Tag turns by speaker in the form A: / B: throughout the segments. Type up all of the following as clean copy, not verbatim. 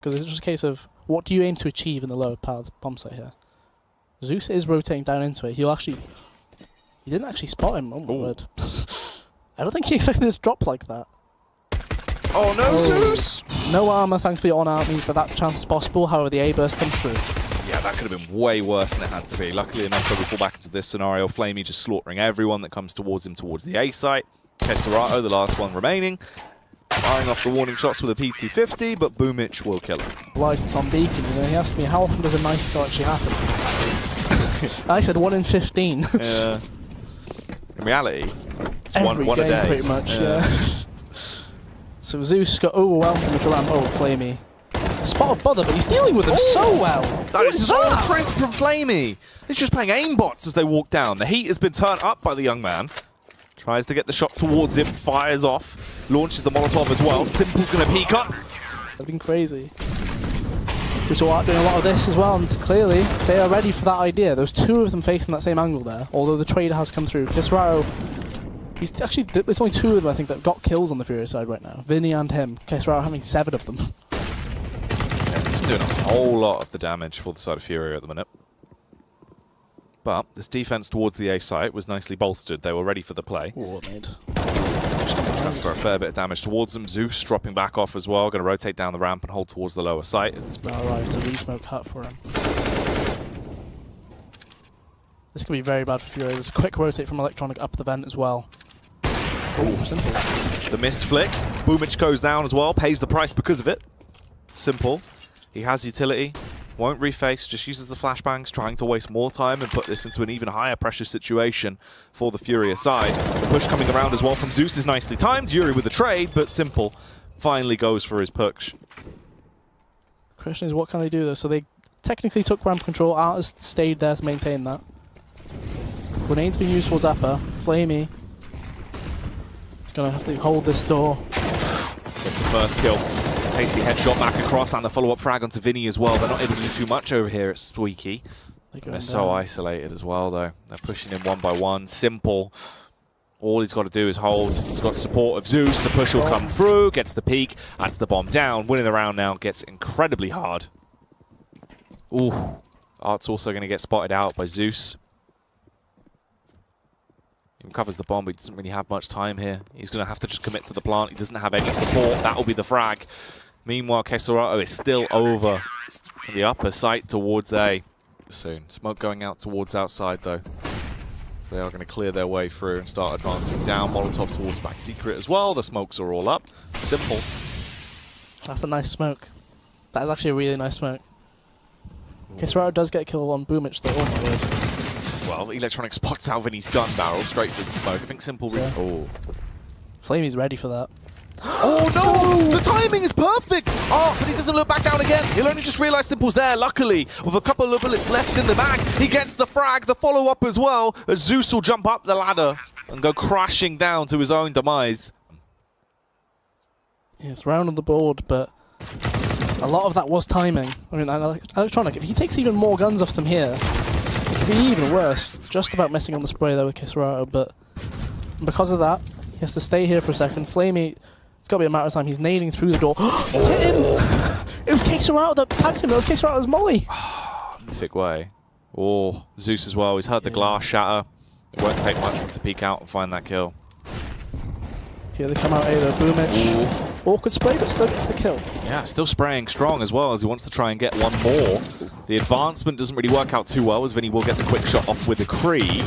A: Because it's just a case of, what do you aim to achieve in the lower part of the bomb site here? Zeus is rotating down into it. He didn't actually spot him. Oh my word. I don't think he expected it to drop like that.
B: Oh no, Zeus!
A: No armor, thankfully, on out means that chance is possible. However, the A burst comes through.
B: Yeah, that could have been way worse than it had to be. Luckily enough, we fall back into this scenario. Flamey just slaughtering everyone that comes towards him towards the A site. Tesserato, the last one remaining, firing off the warning shots with a P250, but Boomich will kill him.
A: Lies to Tom Deacon, you know, he asked me, how often does a knife kill actually happen? I said 1 in 15.
B: Yeah. In reality, it's
A: Every
B: one a
A: game,
B: day.
A: pretty much, yeah. So Zeus got overwhelmed from the ramp. Oh, Flamey. Spotted Bother, but he's dealing with them so well.
B: That is so crisp from Flamey. He's just playing aimbots as they walk down. The heat has been turned up by the young man. Tries to get the shot towards him, fires off, launches the Molotov as well. Simple's going to peek up.
A: That's been crazy. We saw Art doing a lot of this as well, and clearly they are ready for that idea. There's 2 of them facing that same angle there, although the trader has come through. Kesrao, he's actually, there's only 2 of them I think that got kills on the Fury side right now. Vinny and him. Kesrao having 7 of them.
B: Doing a whole lot of the damage for the side of Fury at the minute. But this defense towards the A site was nicely bolstered. They were ready for the play.
A: Oh, made.
B: Transfer a fair bit of damage towards them. Zeus dropping back off as well. Going to rotate down the ramp and hold towards the lower site. As this
A: now arrives to re-smoke hut for him. This could be very bad for Fury. There's a quick rotate from Electronic up the vent as well. Oh, Simple.
B: The missed flick. Boomich goes down as well. Pays the price because of it. Simple. He has utility. Won't reface, just uses the flashbangs, trying to waste more time and put this into an even higher pressure situation for the Fury aside. The push coming around as well from Zeus is nicely timed. Yuri with the trade, but Simple finally goes for his push.
A: The question is, what can they do though? So they technically took ramp control. Art has stayed there to maintain that. Grenade's been used towards upper. Flamey is going to have to hold this door.
B: Gets the first kill. Tasty headshot back across and the follow-up frag onto Vinny as well. They're not able to do too much over here at Squeaky. They're so isolated as well though. They're pushing him one by one. Simple. All he's got to do is hold. He's got support of Zeus. The push will come through. Gets the peek. Adds the bomb down. Winning the round now gets incredibly hard. Ooh. Art's also going to get spotted out by Zeus. He recovers the bomb, but he doesn't really have much time here. He's going to have to just commit to the plant. He doesn't have any support. That will be the frag. Meanwhile, Keserato is still over the upper site towards A. Soon. Smoke going out towards outside, though. So they are going to clear their way through and start advancing down. Molotov towards back secret as well. The smokes are all up. Simple.
A: That's a nice smoke. That is actually a really nice smoke. Keserato does get a kill on Boomich, though. Oh my word.
B: Well, Electronic spots out Vinny's gun barrel straight through the smoke. I think Simple...
A: Yeah.
B: Oh.
A: Flamey's ready for that.
B: Oh no! The timing is perfect! Oh, but he doesn't look back down again. He'll only just realise Simple's there. Luckily, with a couple of bullets left in the mag, he gets the frag, the follow-up as well, as Zeus will jump up the ladder and go crashing down to his own demise.
A: Yeah, it's round on the board, but a lot of that was timing. I mean, Electronic, if he takes even more guns off them here, it could be even worse. Just about missing on the spray there with Keserato, but because of that, he has to stay here for a second. Flamey, it's got to be a matter of time. He's nading through the door. It's hit him! It was Keserato that tagged him. It was Keserato's molly.
B: Thick way. Oh, Zeus as well. He's heard the glass shatter. It won't take much for him to peek out and find that kill.
A: Here they come out, either Boomich. Awkward spray, but still gets the kill.
B: Yeah, still spraying strong as well as he wants to try and get one more. The advancement doesn't really work out too well as Vinny will get the quick shot off with the Krieg.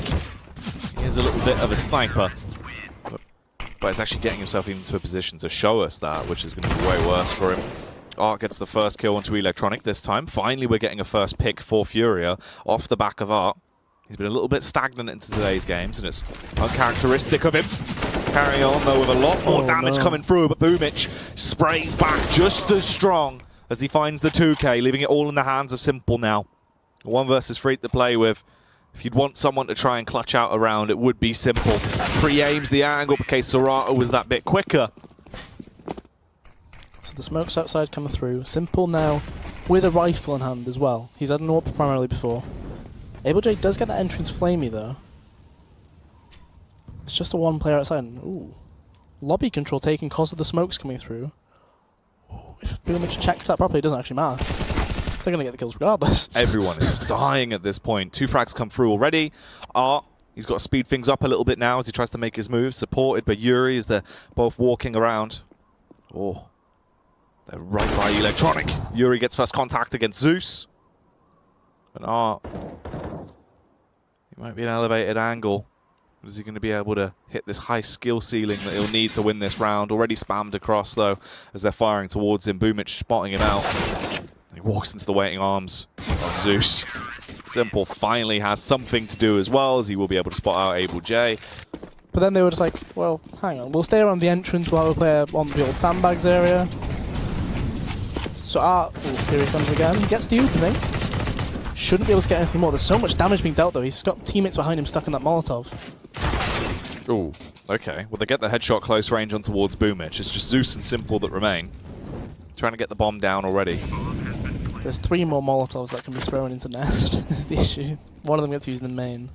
B: Here's a little bit of a sniper. But it's actually getting himself into a position to show us that, which is going to be way worse for him. Art gets the first kill onto Electronic this time. Finally, we're getting a first pick for Furia off the back of Art. He's been a little bit stagnant into today's games, and it's uncharacteristic of him. Carrying on, though, with a lot more damage coming through, but Boomich sprays back just as strong as he finds the 2K, leaving it all in the hands of Simple now. 1 versus 3 to play with. If you'd want someone to try and clutch out a round, it would be Simple. Pre-aims the angle because Serato was that bit quicker.
A: So the smokes outside coming through. Simple now with a rifle in hand as well. He's had an AWP primarily before. AbleJ does get that entrance Flamey though. It's just a 1 player outside. Ooh. Lobby control taken because of the smokes coming through. Ooh. if Boomage checked that properly, it doesn't actually matter. They're going to get the kills regardless.
B: Everyone is just dying at this point. 2 frags come through already. He's got to speed things up a little bit now as he tries to make his move, supported by Yuri as they're both walking around. Oh, they're right by Electronic. Yuri gets first contact against Zeus. And he might be an elevated angle. Is he going to be able to hit this high skill ceiling that he'll need to win this round? Already spammed across, though, as they're firing towards him. Boomich spotting him out. He walks into the waiting arms of Zeus. Simple finally has something to do as well, as he will be able to spot out Able J.
A: But then they were just like, well, hang on, we'll stay around the entrance while we play on the old sandbags area. So here he comes again. He gets the opening. Shouldn't be able to get anything more. There's so much damage being dealt, though. He's got teammates behind him stuck in that Molotov.
B: Ooh, okay. Well, they get the headshot close range on towards Boomich. It's just Zeus and Simple that remain. Trying to get the bomb down already.
A: There's 3 more Molotovs that can be thrown into Nest, is the issue. One of them gets used in the main.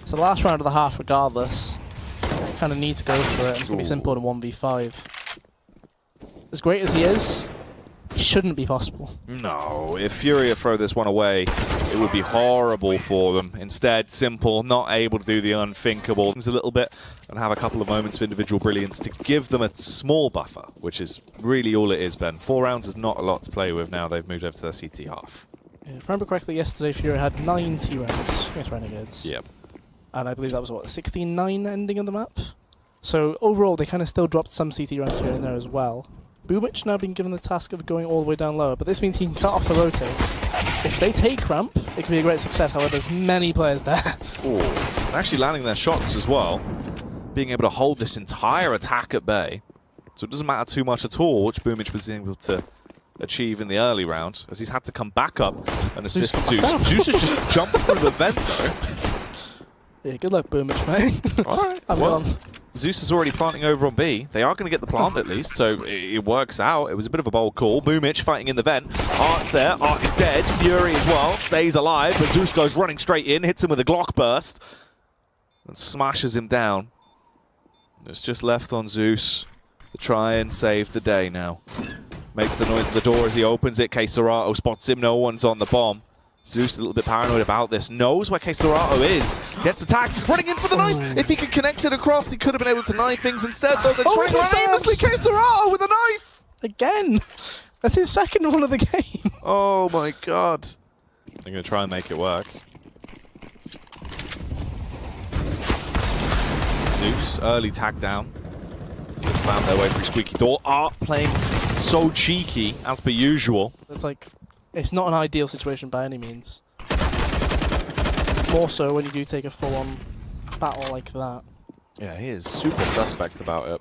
A: It's the last round of the half regardless. Kind of need to go for it. It's going to be Simple in 1v5. As great as he is, it shouldn't be possible. No,
B: if Furi throw this one away, it would be horrible for them. Instead, Simple, not able to do the unthinkable a little bit and have a couple of moments of individual brilliance to give them a small buffer, which is really all it is, Ben. 4 rounds is not a lot to play with now. They've moved over to their CT half.
A: Yeah, if I remember correctly, yesterday Furi had 90 rounds against Renegades.
B: Yep.
A: And I believe that was, what, 16-9 ending of the map? So overall, they kind of still dropped some CT rounds here and there as well. Boomich now been given the task of going all the way down lower, but this means he can cut off the rotates. If they take ramp, it could be a great success. However, there's many players there.
B: Ooh, actually landing their shots as well. Being able to hold this entire attack at bay. So it doesn't matter too much at all, which Boomich was able to achieve in the early round, as he's had to come back up and assist Zeus. Zeus has just jumped through the vent, though.
A: Yeah, good luck, Boomich, mate.
B: Alright,
A: I'm
B: well,
A: gone.
B: Zeus is already planting over on B. They are going to get the plant at least, so it works out. It was a bit of a bold call. Boomich fighting in the vent. Art's there. Art is dead. Furi as well. Stays alive, but Zeus goes running straight in, hits him with a Glock burst, and smashes him down. It's just left on Zeus to try and save the day now. Makes the noise at the door as he opens it. Keserato spots him. No one's on the bomb. Zeus a little bit paranoid about this. Knows where Keserato is. Gets attacked. He's running in for the knife. If he could connect it across, he could have been able to knife things instead. Though they're trying to aimlessly. Keserato with a knife.
A: Again. That's his second one of the game.
B: Oh my god. They're going to try and make it work. Zeus, early tag down. They've spammed their way through squeaky door. Art playing so cheeky, as per usual.
A: It's like, it's not an ideal situation by any means. More so when you do take a full-on battle like that.
B: Yeah, he is super suspect about it.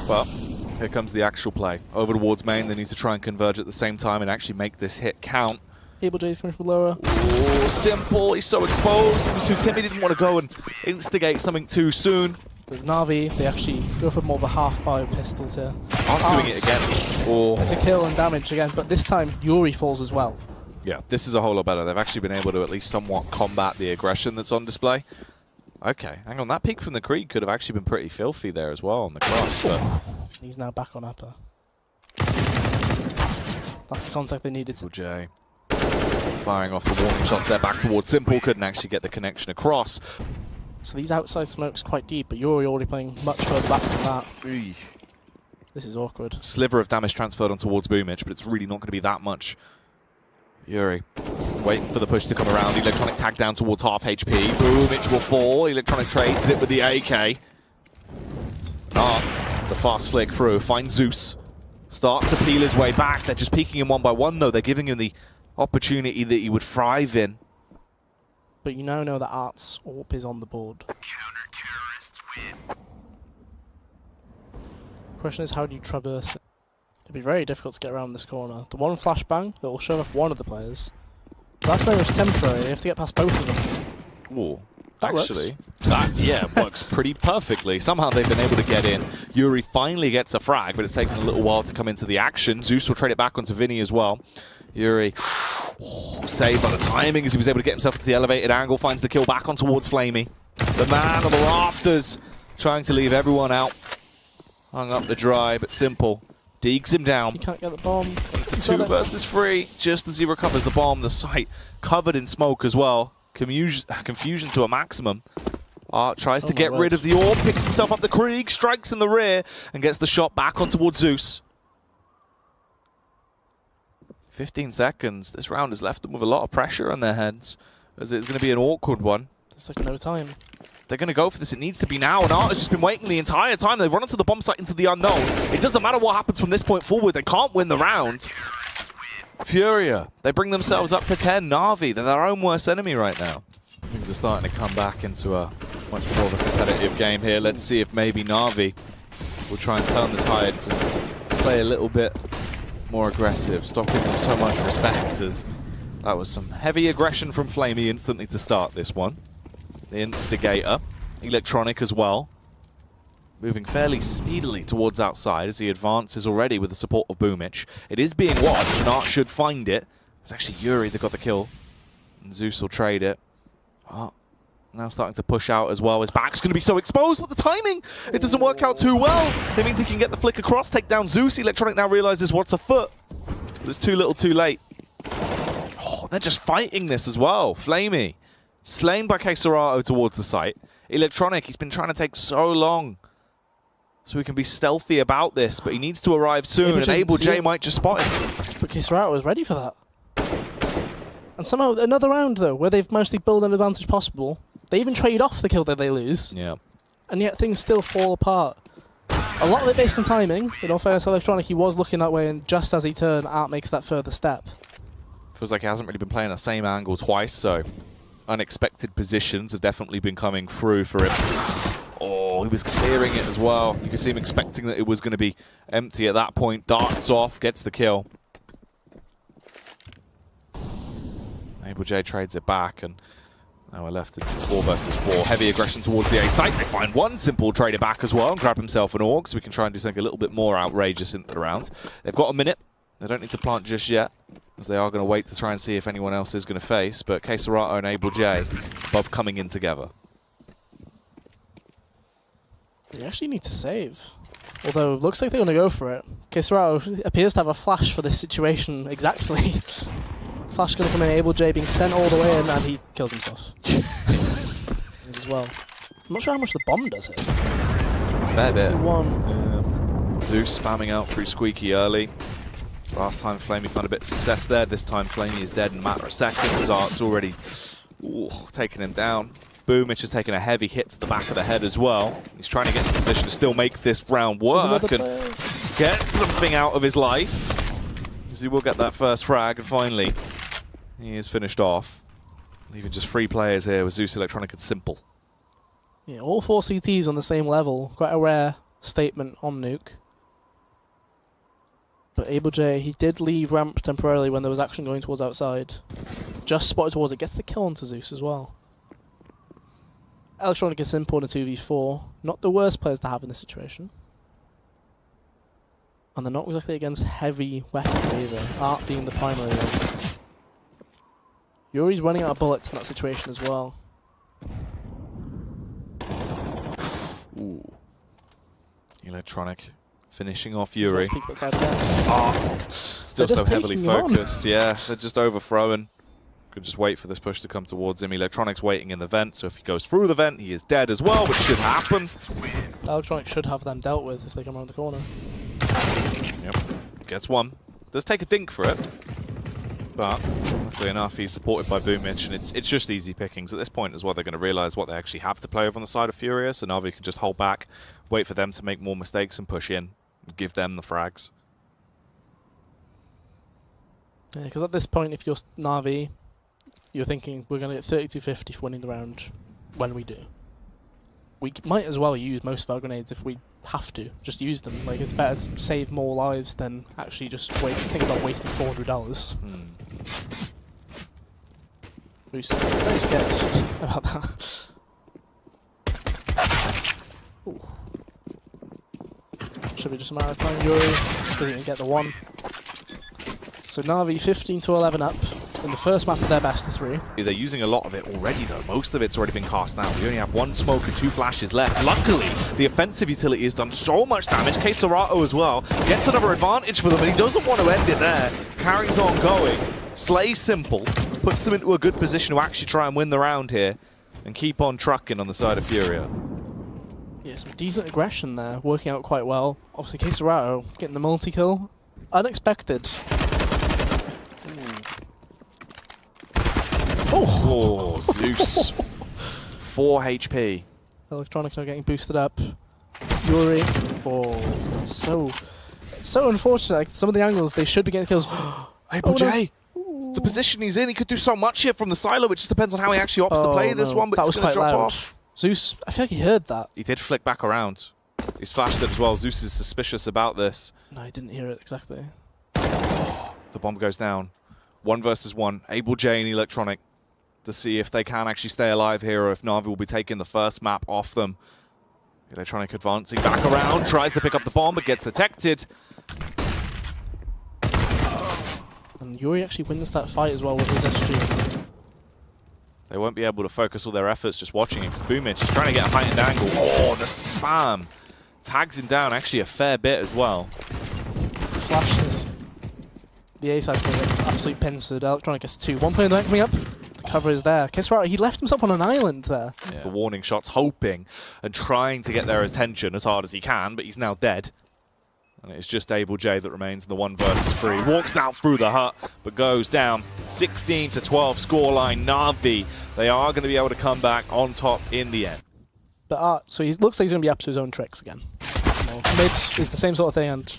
B: But here comes the actual play. Over towards main, they need to try and converge at the same time and actually make this hit count.
A: Able J's coming from lower.
B: Oh, Simple, he's so exposed. He was too timid, he didn't want to go and instigate something too soon.
A: With Navi, they actually go for more of a half-bio pistols here.
B: Art's doing it again. Oh.
A: It's a kill and damage again, but this time Yuri falls as well.
B: Yeah, this is a whole lot better. They've actually been able to at least somewhat combat the aggression that's on display. Okay, hang on. That peek from the Creed could have actually been pretty filthy there as well on the cross. But
A: he's now back on upper. That's the contact they needed.
B: J firing off the warning shots there back towards Simple. Couldn't actually get the connection across.
A: So these outside smokes quite deep, but Yuri already playing much further back than that. This is awkward.
B: Sliver of damage transferred on towards Boomich, but it's really not going to be that much. Yuri waiting for the push to come around. Electronic tag down towards half HP. Boomich will fall. Electronic trades it with the AK. The fast flick through. Finds Zeus. Starts to peel his way back. They're just peeking him one by one, though. They're giving him the opportunity that he would thrive in.
A: But you now know that Art's AWP is on the board.
C: Counter-terrorists win.
A: Question is, how do you traverse it? It'd be very difficult to get around this corner. The one flashbang that will show off one of the players. But that's very much temporary. You have to get past both of them.
B: Ooh,
A: that
B: actually,
A: works.
B: Works pretty perfectly. Somehow they've been able to get in. Yuri finally gets a frag, but it's taken a little while to come into the action. Zeus will trade it back onto Vinny as well. Yuri, saved by the timing as he was able to get himself to the elevated angle, finds the kill back on towards Flamey. The man on the rafters, trying to leave everyone out. Hung up the dry, but Simple Digs him down.
A: He can't get the bomb.
B: It's 2 versus 3. Just as he recovers the bomb, the site covered in smoke as well. Confusion to a maximum. Art tries to get rid of the orb, picks himself up the Krieg, strikes in the rear, and gets the shot back on towards Zeus. 15 seconds. This round has left them with a lot of pressure on their heads, as it's going to be an awkward one.
A: There's like no time.
B: They're going to go for this. It needs to be now, and Art has just been waiting the entire time. They've run onto the bomb site into the unknown. It doesn't matter what happens from this point forward. They can't win the round. Furia, they bring themselves up to 10. Navi, they're their own worst enemy right now. Things are starting to come back into a much more of a competitive game here. Let's see if maybe Navi will try and turn the tides and play a little bit more aggressive, stop giving them so much respect, as that was some heavy aggression from Flamey instantly to start this one. The instigator, Electronic as well, moving fairly speedily towards outside as he advances already with the support of Boomich. It is being watched, and Art should find it. It's actually Yuri that got the kill, and Zeus will trade it. Art now starting to push out as well. His back's going to be so exposed, but the timing, it doesn't work out too well. It means he can get the flick across, take down Zeus. Electronic now realizes what's afoot, but it's too little too late. Oh, they're just fighting this as well. Flamey, slain by Keserato towards the site. Electronic, he's been trying to take so long so he can be stealthy about this, but he needs to arrive soon, and Able J might just spot him.
A: But Keserato was ready for that. And somehow, another round though, where they've mostly built an advantage possible. They even trade off the kill that they lose. Yeah. And yet things still fall apart. A lot of it based on timing. In all fairness, Electronic, he was looking that way, and just as he turned, Art makes that further step.
B: Feels like he hasn't really been playing the same angle twice, so unexpected positions have definitely been coming through for him. Oh, he was clearing it as well. You could see him expecting that it was going to be empty at that point. Darts off, gets the kill. Able J trades it back, and now we're left into 4 versus 4. Heavy aggression towards the A site. They find one simple trade it back as well and grab himself an AUG, so we can try and do something a little bit more outrageous into the round. They've got a minute. They don't need to plant just yet, as they are going to wait to try and see if anyone else is going to face. But Keserato and Able J both coming in together.
A: They actually need to save. Although, it looks like they're going to go for it. Keserato appears to have a flash for this situation exactly. Flash going to come in, Able J being sent all the way in, and he kills himself. As well. I'm not sure how much the bomb does hit.
B: Fair bit.
A: 61.
B: Zeus spamming out through Squeaky early. Last time Flamey found a bit of success there. This time Flamey is dead in a matter of seconds, as Art's already taken him down. Boomich has taken a heavy hit to the back of the head as well. He's trying to get into position to still make this round work and get something out of his life. As he will get that first frag, and finally he is finished off. Leaving just 3 players here with Zeus, Electronic, and Simple.
A: Yeah, all 4 CTs on the same level. Quite a rare statement on Nuke. But Able J, he did leave ramp temporarily when there was action going towards outside. Just spotted towards it, gets the kill onto Zeus as well. Electronic and Simple in a 2v4. Not the worst players to have in this situation. And they're not exactly against heavy weapons either. Art being the primary one. Yuri's running out of bullets in that situation as well.
B: Ooh. Electronic finishing off Yuri. Still so heavily focused. Yeah, they're just overthrowing. Could just wait for this push to come towards him. Electronic's waiting in the vent, so if he goes through the vent, he is dead as well, which should happen.
A: Electronic should have them dealt with if they come around the corner.
B: Yep, gets one. Does take a dink for it, but luckily enough, he's supported by Boomich, and it's just easy pickings. At this point as well, they're going to realize what they actually have to play over on the side of Furious, and Navi can just hold back, wait for them to make more mistakes and push in, and give them the frags.
A: Yeah, because at this point, if you're Navi, you're thinking we're going to get 32-50 for winning the round when we do. We might as well use most of our grenades if we have to. Just use them. Like, it's better to save more lives than actually just think about wasting $400. We're very scared about that. Ooh. Should be just a matter of time. Yuri doesn't even get the one. So Navi 15-11 up. in the first map of their best of 3.
B: They're using a lot of it already, though. Most of it's already been cast out. We only have 1 smoke and 2 flashes left. Luckily, the offensive utility has done so much damage. Keserato as well gets another advantage for them, and he doesn't want to end it there. Carries on going. Slays Simple. Puts them into a good position to actually try and win the round here and keep on trucking on the side of Furia.
A: Yeah, some decent aggression there, working out quite well. Obviously, Keserato getting the multi-kill. Unexpected.
B: Oh, Zeus. 4 HP.
A: Electronics are getting boosted up. Furi. Oh, it's so unfortunate. Like, some of the angles, they should be getting kills.
B: Able
A: no.
B: J. The position he's in, he could do so much here from the silo. It just depends on how he actually opts to play this one, but
A: that
B: it's
A: was
B: going to
A: quite
B: drop
A: loud.
B: off.
A: Zeus, I feel like he heard that.
B: He did flick back around. He's flashed it as well. Zeus is suspicious about this.
A: No, he didn't hear it exactly.
B: The bomb goes down. 1 versus 1. Able J and Electronic to see if they can actually stay alive here or if Navi will be taking the first map off them. Electronic advancing back around, tries to pick up the bomb, but gets detected.
A: And Yuri actually wins that fight as well with his SG.
B: They won't be able to focus all their efforts just watching it because Boomich is trying to get a heightened angle. Oh, the spam. Tags him down actually a fair bit as well.
A: Flashes. The A side's going to get absolutely pincered. Electronic gets 2. 1 player coming up. The cover is there. Keserato, he left himself on an island there.
B: Yeah. The warning shots, hoping and trying to get their attention as hard as he can, but he's now dead. And it's just Able J that remains in the 1 versus 3. Walks out through the hut, but goes down. 16-12 scoreline. Navi, they are going to be able to come back on top in the end.
A: But so he looks like he's going to be up to his own tricks again. Mid is the same sort of thing, and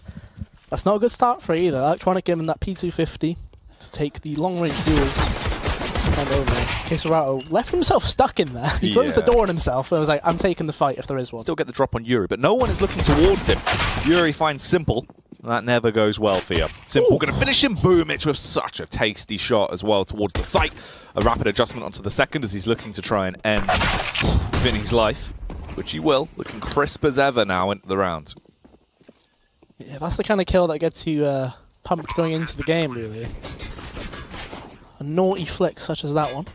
A: that's not a good start for either. Electronic giving that P250 to take the long-range duels. And over. Keserato left himself stuck in there. He closed the door on himself and was like, I'm taking the fight if there is one.
B: Still get the drop on Yuri, but no one is looking towards him. Yuri finds Simple. That never goes well for you. Simple going to finish him. Boomich with such a tasty shot as well towards the site. A rapid adjustment onto the second as he's looking to try and end Vinny's life, which he will. Looking crisp as ever now into the round.
A: Yeah, that's the kind of kill that gets you pumped going into the game, really. A naughty flick such as that one.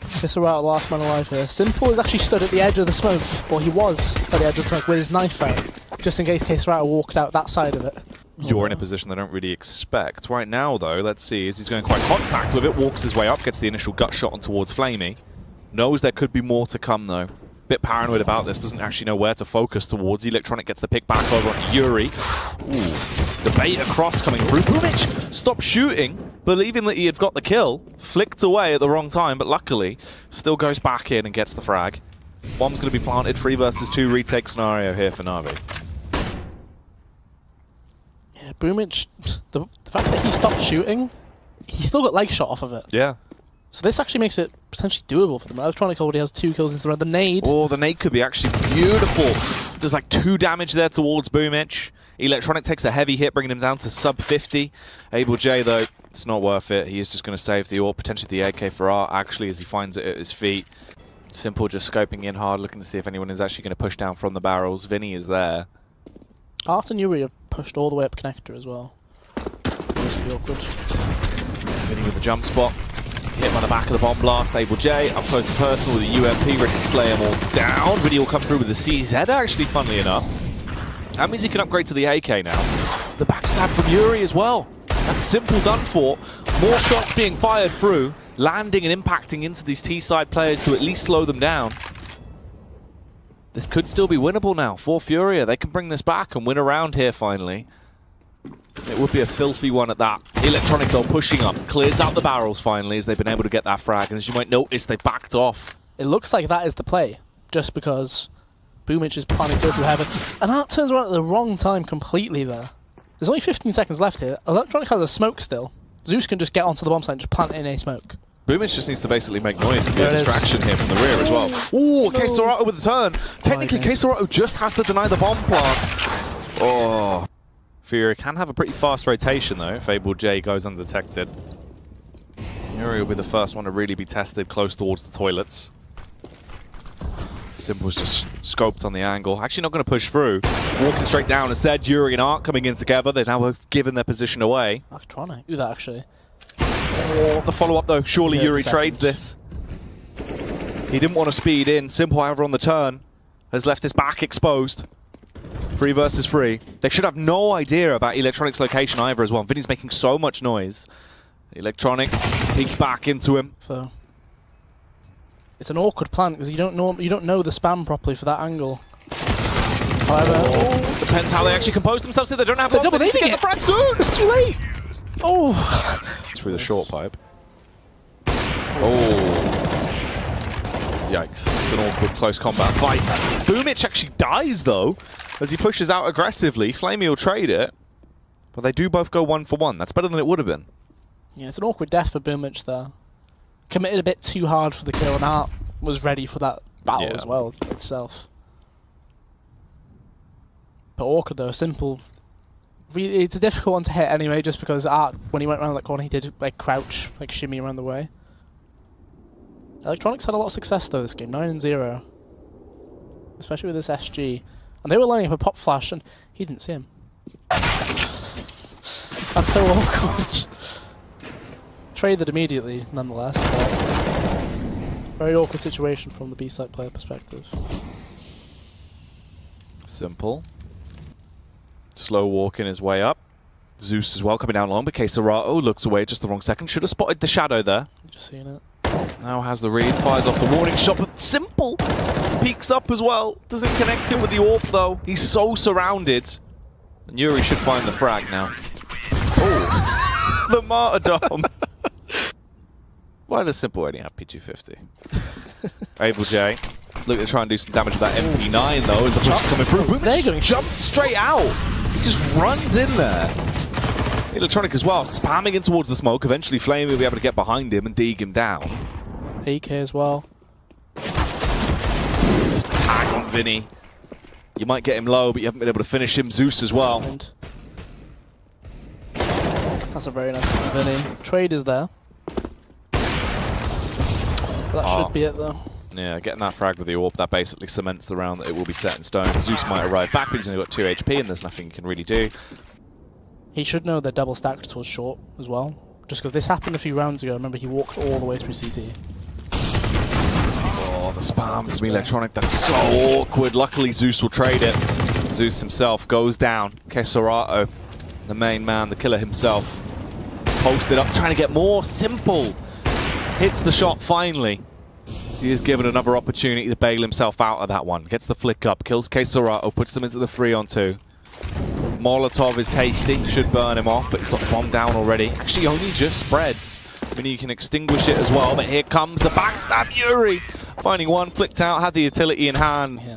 A: Keserato, last man alive here. Simple is actually stood at the edge of the smoke, or he was at the edge of the smoke with his knife out, just in case Keserato walked out that side of it.
B: You're in a position they don't really expect. Right now, though, let's see, as he's going quite contact with it, walks his way up, gets the initial gut shot on towards Flamey. Knows there could be more to come, though. Bit paranoid about this, doesn't actually know where to focus towards. Electronic gets the pick back over on Yuri. Ooh. The bait across coming through. Boomich stopped shooting, believing that he had got the kill. Flicked away at the wrong time, but luckily still goes back in and gets the frag. Bomb's going to be planted. 3 versus 2 retake scenario here for Navi.
A: Yeah, Boomich, the fact that he stopped shooting, he still got leg shot off of it.
B: Yeah.
A: So this actually makes it potentially doable for them. Electronic already has 2 kills into the round. The nade.
B: Oh, the nade could be actually beautiful. There's like 2 damage there towards Boomich. Electronic takes a heavy hit, bringing him down to sub 50. Able J, though, it's not worth it. He is just going to save the AWP, potentially the AK for Art, actually, as he finds it at his feet. Simple just scoping in hard, looking to see if anyone is actually going to push down from the barrels. Vinny is there.
A: Art and Yuri have pushed all the way up connector as well. This will be awkward.
B: Vinny with the jump spot. Hit him on the back of the bomb blast. Able J, up close and personal with a UMP, ready to slay them all down. Vinny will come through with the CZ, actually, funnily enough. That means he can upgrade to the AK now. The backstab from Yuri as well. That's Simple done for. More shots being fired through, landing and impacting into these T-side players to at least slow them down. This could still be winnable now for Furia. They can bring this back and win a round here finally. It would be a filthy one at that. Electronic, though, pushing up. Clears out the barrels finally as they've been able to get that frag. And as you might notice, they backed off.
A: It looks like that is the play, just because Boomich is planning to go through heaven. And that turns around at the wrong time completely there. There's only 15 seconds left here. Electronic has a smoke still. Zeus can just get onto the bomb site and just plant it in a smoke.
B: Boomich just needs to basically make noise and be a distraction here from the rear as well. Ooh, Keserato with the turn. Technically, Keserato just has to deny the bomb plant. Oh. Fury can have a pretty fast rotation, though, if Able J goes undetected. Yuri will be the first one to really be tested close towards the toilets. Simple's just scoped on the angle. Actually not going to push through. Walking straight down. Instead, Yuri and Art coming in together. They've now given their position away.
A: Electronic. Do that, actually.
B: Oh, the follow-up though. Surely
A: Yeah,
B: Yuri
A: the
B: trades this. He didn't want to speed in. Simple, however, on the turn has left his back exposed. Free versus free. They should have no idea about Electronic's location either as well. Vinny's making so much noise. Electronic peeks back into him.
A: So it's an awkward plan because you don't know the spam properly for that angle. However,
B: Depends how they actually compose themselves. They don't have
A: they're
B: long. They need to
A: double-naming
B: get
A: it.
B: the frag soon.
A: It's too late. Oh,
B: It's through the short pipe. Oh. Yikes. It's an awkward close combat fight. Boomich actually dies though, as he pushes out aggressively. Flamey will trade it, but they do both go 1 for 1. That's better than it would have been.
A: yeah, it's an awkward death for Boomich there. Committed a bit too hard for the kill, and Art was ready for that battle
B: Yeah.
A: as well itself. But awkward though, simple. Really, it's a difficult one to hit anyway, just because Art, when he went around that corner, he did like crouch, like shimmy around the way. Electronics had a lot of success though this game, 9-0. Especially with this SG. And they were lining up a pop flash and he didn't see him. That's so awkward. Traded immediately, nonetheless, but very awkward situation from the B-side player perspective.
B: Simple. Slow walking his way up. Zeus as well coming down long, but Kesarato looks away just the wrong second. Should have spotted the shadow there.
A: Just seen it.
B: Now has the read, fires off the warning shot, but Simple peeks up as well. Doesn't connect it with the AWP though. He's so surrounded. And Yuri should find the frag now. Oh, the martyrdom. Why does Simple only have P250? Able J. Look to try and do some damage with that MP9 though, as the push is coming through.
A: They're going
B: Jumped straight out. He just runs in there. Electronic as well, spamming in towards the smoke. Eventually Flame will be able to get behind him and dig him down.
A: AK as well.
B: Tag on Vinny. You might get him low, but you haven't been able to finish him. Zeus as well.
A: And that's a very nice one, Vinny. Trade is there. That should be it though.
B: Yeah, getting that frag with the AWP, that basically cements the round that it will be set in stone. Zeus might arrive back, but he's only got 2 HP and there's nothing he can really do.
A: He should know they're double stacked towards short as well. Just because this happened a few rounds ago. Remember, he walked all the way through CT.
B: Oh, the spam from Electronic, that's so awkward. Luckily, Zeus will trade it. Zeus himself goes down. Kesarato, the main man, the killer himself, posted up, trying to get more. Simple hits the shot finally. He is given another opportunity to bail himself out of that one. Gets the flick up, kills Kesarato, puts them into the 3-on-2. Molotov is tasty, should burn him off, but he's got the bomb down already. Actually, only just spreads. I mean, you can extinguish it as well, but here comes the backstab. Yuri finding one, flicked out, had the utility in hand.
A: Yeah.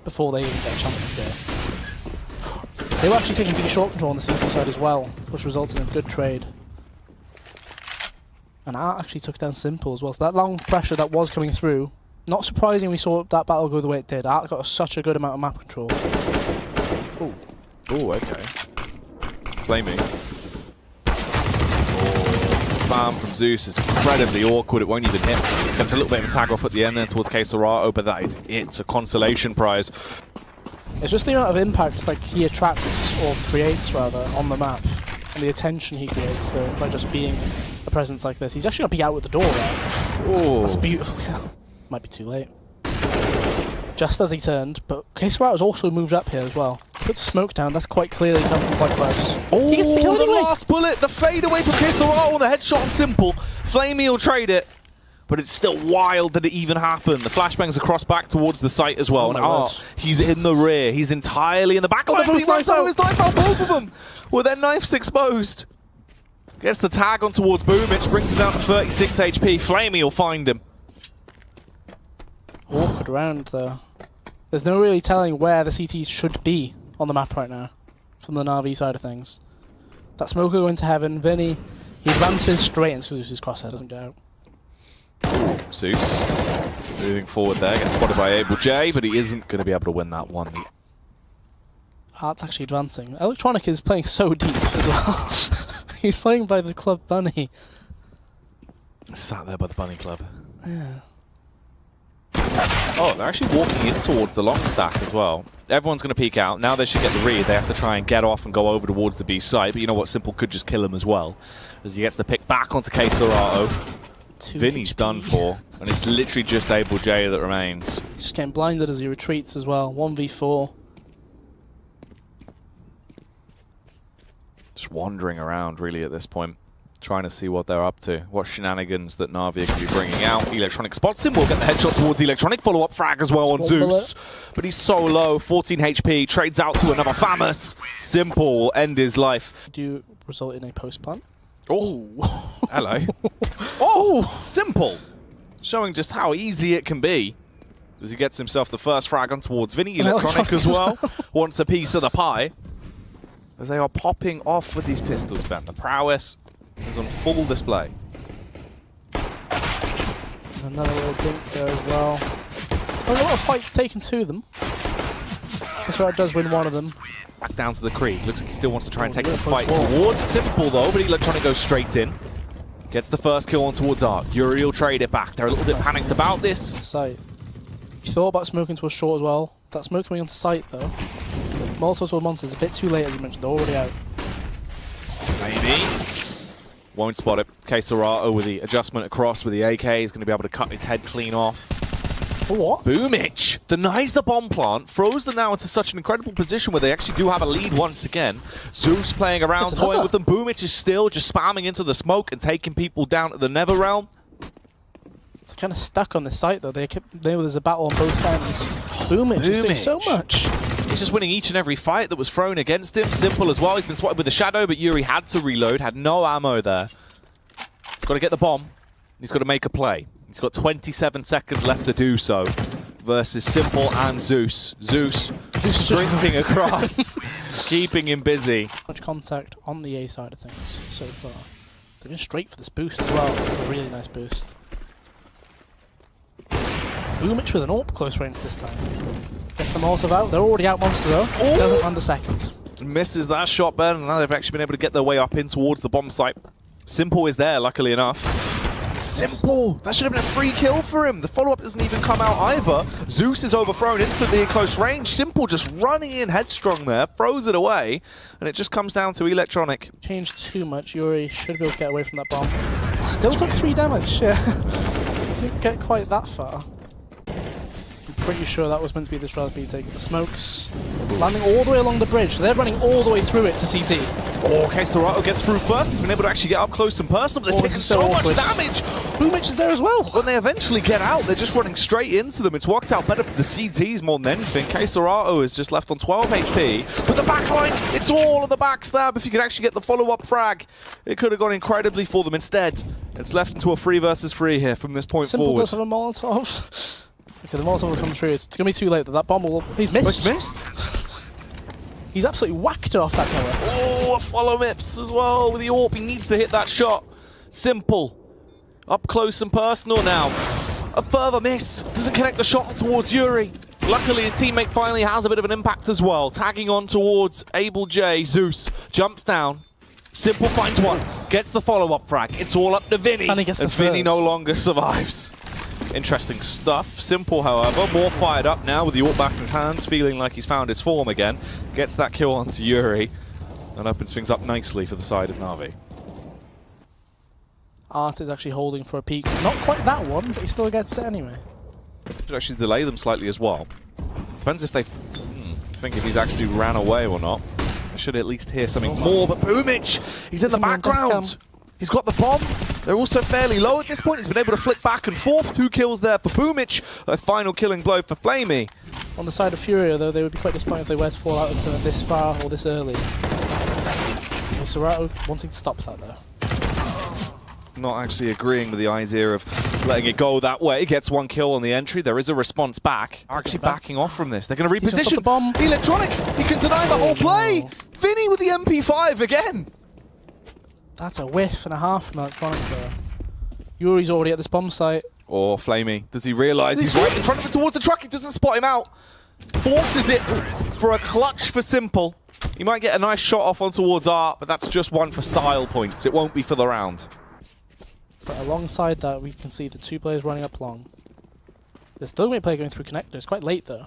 A: Before they even get a chance to go. They were actually taking pretty short control on the CT side as well, which resulted in a good trade. And Art actually took down Simple as well. So that long pressure that was coming through, not surprising we saw that battle go the way it did. Art got such a good amount of map control.
B: Ooh. Ooh, okay. Flaming. Oh, spam from Zeus is incredibly awkward. It won't even hit. Gets a little bit of a tag off at the end there towards Kesarato, but that is it. It's a consolation prize.
A: It's just the amount of impact like he attracts, or creates rather, on the map. And the attention he creates by just being a presence like this. He's actually going to peek out with the door there.
B: Oh,
A: That's a beautiful kill. Might be too late. Just as he turned, but Kesarato also moved up here as well. Puts smoke down, that's quite clearly coming from quite close.
B: Oh,
A: He gets the kill anyway.
B: last bullet, the fade away from Kesarato, the headshot on Simple. Flamey will trade it, but it's still wild that it even happened. The flashbangs across back towards the site as well.
A: Oh
B: And
A: my word.
B: he's in the rear. He's entirely in the back. Oh,
A: Oh,
B: he
A: his
B: runs
A: knife
B: out of
A: out.
B: his knife out, both of them, with their knives exposed. Gets the tag on towards Boomich, brings it down to 36 HP. Flamey will find him.
A: Awkward round though. There's no really telling where the CTs should be on the map right now, from the Navi side of things. That smoker going to heaven, Vinny, he advances straight into Zeus's crosshair, doesn't go out.
B: Zeus moving forward there, gets spotted by Able J, but he isn't going to be able to win that one.
A: Art's actually advancing. Electronic is playing so deep as well. He's playing by the club bunny.
B: Sat there by the bunny club.
A: Yeah.
B: Oh, they're actually walking in towards the long stack as well. Everyone's going to peek out. Now they should get the read. They have to try and get off and go over towards the B site. But you know what? Simple could just kill him as well. as he gets the pick back onto Keserato.
A: 2
B: Vinny's
A: HP.
B: done for, and it's literally just Able J that remains.
A: Just getting blinded as he retreats as well. 1v4.
B: Just wandering around really at this point, trying to see what they're up to, what shenanigans that Navi can be bringing out. Electronic spots him, will get the headshot towards Electronic, follow-up frag as well on
A: One
B: Zeus.
A: bullet.
B: But he's so low, 14 HP, trades out to another Famous. Simple will end his life.
A: Do result in a post plant.
B: Oh, hello. Oh, Simple. Showing just how easy it can be. As he gets himself the first frag on towards Vinny. Electronic as well. Wants a piece of the pie. As they are popping off with these pistols, Ben. The prowess is on full display.
A: Another little dink there as well. A lot of fights taken to them. Keserato does win one of them.
B: Back down to the Krieg. Looks like he still wants to try and take the
A: yeah,
B: fight
A: close ball.
B: towards Simple though, but Electronic goes straight in. Gets the first kill on towards Art. Yuri will trade it back. They're a little bit panicked about this.
A: Sight. He thought about smoking to a short as well. That smoke coming onto sight though. Molotov to monsters a bit too late as you mentioned. They're already out.
B: Maybe. Won't spot it. Keserato with the adjustment across with the AK is going to be able to cut his head clean off.
A: For what?
B: Boomich denies the bomb plant, throws them now into such an incredible position where they actually do have a lead once again. Zeus playing around,
A: It's
B: toying
A: another.
B: with them. Boomich is still just spamming into the smoke and taking people down to the Nether Realm.
A: They're kind of stuck on this site though. There's a battle on both ends. Boomich is doing so
B: Boomich.
A: much.
B: He's just winning each and every fight that was thrown against him. Simple as well. He's been spotted with the Shadow, but Yuri had to reload, had no ammo there. He's got to get the bomb. He's got to make a play. He's got 27 seconds left to do so versus Simple and Zeus. Zeus sprinting across, keeping him busy.
A: Much contact on the A side of things so far. They're going straight for this boost as well. It's a really nice boost. Boomich with an AWP close range this time. Gets the Molotov out. They're already out monster though. Doesn't land a second.
B: Misses that shot, Ben, and now they've actually been able to get their way up in towards the bomb site. Simple is there, luckily enough. Simple! That should have been a free kill for him. The follow-up doesn't even come out either. Zeus is overthrown instantly at close range. Simple just running in headstrong there, throws it away, and it just comes down to Electronic.
A: Changed too much. Yuri should be able to get away from that bomb. Still took 3 damage. Yeah. Didn't get quite that far. I'm pretty sure that was meant to be the Strasby taking the smokes. Landing all the way along the bridge. They're running all the way through it to CT.
B: Oh, Keserato gets through first. He's been able to actually get up close and personal, but they're taking
A: this is
B: so
A: so
B: much
A: awkward.
B: damage.
A: Boomich is there as well.
B: When they eventually get out, they're just running straight into them. It's worked out better for the CTs more than anything. Keserato is just left on 12 HP. But the backline, it's all of the backstab. If you could actually get the follow-up frag, it could have gone incredibly for them. Instead, it's left into a 3 versus 3 here from this point
A: Simple
B: forward.
A: does have a Molotov. Okay, the Molotov will come through. It's going to be too late. That bomb will... He's missed.
B: Missed.
A: He's absolutely whacked it off that tower.
B: Oh, a follow Mips as well with the AWP. He needs to hit that shot. Simple. Up close and personal now. A further miss. Doesn't connect the shot towards Yuri. Luckily, his teammate finally has a bit of an impact as well. Tagging on towards Able J. Zeus jumps down. Simple finds one. Gets the follow-up frag. It's all up to Vinny.
A: And he gets the
B: Vinny
A: first.
B: no longer survives. Interesting stuff. Simple, however, more fired up now with the AWP back in his hands, feeling like he's found his form again. Gets that kill onto Yuri and opens things up nicely for the side of Navi.
A: Art is actually holding for a peek. Not quite that one, but he still gets it anyway.
B: Should actually delay them slightly as well. Depends if they think if he's actually ran away or not. I should at least hear something more, but Boomich, he's in the
A: Someone on death
B: background.
A: cam.
B: He's got the bomb. They're also fairly low at this point. He's been able to flick back and forth. 2 kills there for Boomich. A final killing blow for Flamey.
A: On the side of Furia, though, they would be quite disappointed if they were to fall out into this far or this early. Keserato wanting to stop that, though.
B: Not actually agreeing with the idea of letting it go that way. Gets 1 kill on the entry. There is a response back. Actually backing off from this. They're going to
A: He's gonna stop
B: reposition.
A: the bomb.
B: Electronic. He can deny the whole play.
A: no.
B: Vinny with the MP5 again.
A: That's a whiff and a half from Electronic there. Yuri's already at this bomb site.
B: Or Flamey. Does he realise he's right in front of it towards the truck? He doesn't spot him out. Forces it for a clutch for Simple. He might get a nice shot off on towards Art, but that's just one for style points. It won't be for the round.
A: But alongside that, we can see the 2 players running up long. There's still a player going through connector. It's quite late, though.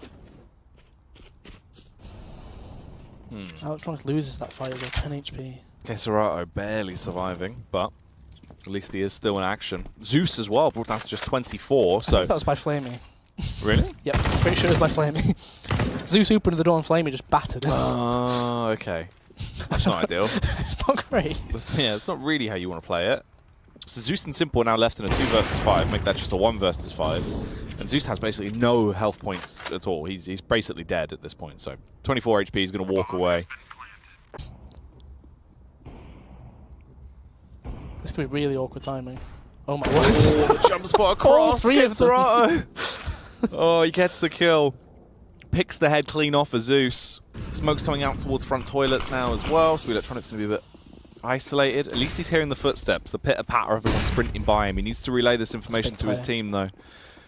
A: Electronic loses that fight with 10 HP.
B: Keserato barely surviving, but at least he is still in action. Zeus as well, brought down to just 24,
A: I
B: so...
A: think that was by Flamey.
B: Really?
A: Yep, pretty sure it was by Flamey. Zeus opened the door and Flamey just battered him.
B: Oh, okay. That's not ideal.
A: It's not great.
B: Yeah, it's not really how you want to play it. So Zeus and Simple are now left in a 2 versus 5, make that just a 1 versus 5. And Zeus has basically no health points at all. He's basically dead at this point, so 24 HP, he's going to walk away.
A: This could be really awkward timing. Oh my word.
B: Oh, the jump spot across,
A: All 3 of them.
B: Keserato. Oh, he gets the kill. Picks the head clean off of Zeus. Smoke's coming out towards front toilets now as well, so Electronic's going to be a bit isolated. At least he's hearing the footsteps, the pitter-patter of everyone sprinting by him. He needs to relay this information to his team, though.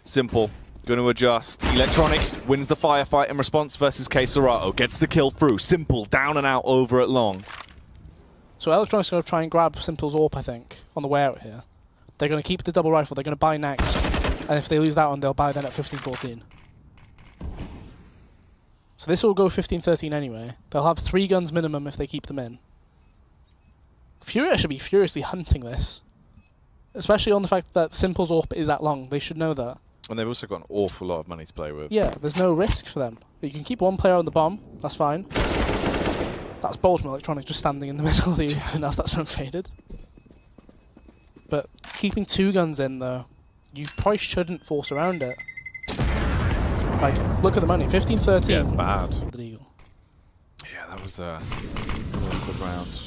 B: Simple. Going to adjust. Electronic wins the firefight in response versus Keserato. Gets the kill through. Simple down and out over at long.
A: So Electronic's going to try and grab Simple's AWP, I think, on the way out here. They're going to keep the double rifle. They're going to buy next. And if they lose that one, they'll buy then at 15-14. So this will go 15-13 anyway. They'll have 3 guns minimum if they keep them in. Furia should be furiously hunting this. Especially on the fact that Simple's AWP is that long. They should know that.
B: And they've also got an awful lot of money to play with.
A: Yeah, there's no risk for them. You can keep one player on the bomb. That's fine. That's bold from Electronic just standing in the middle of the and that's been faded. But keeping 2 guns in though, you probably shouldn't force around it. Like, look at the money, 15-13.
B: Yeah, it's bad.
A: Illegal.
B: Yeah, that was a awkward round.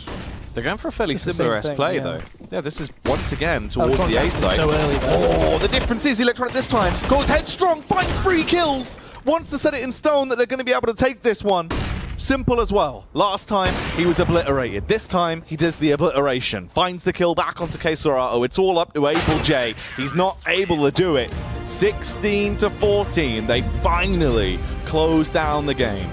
B: They're going for a fairly
A: It's the
B: similar
A: same thing,
B: play
A: yeah.
B: though. Yeah, this is once again towards
A: Electronic's
B: the A
A: acted
B: side.
A: so early there.
B: Oh, the difference is Electronic this time goes headstrong, finds 3 kills, wants to set it in stone that they're going to be able to take this one. Simple as well. Last time, he was obliterated. This time, he does the obliteration. Finds the kill back onto Keserato. It's all up to Able J. He's not able to do it. 16-14. They finally close down the game.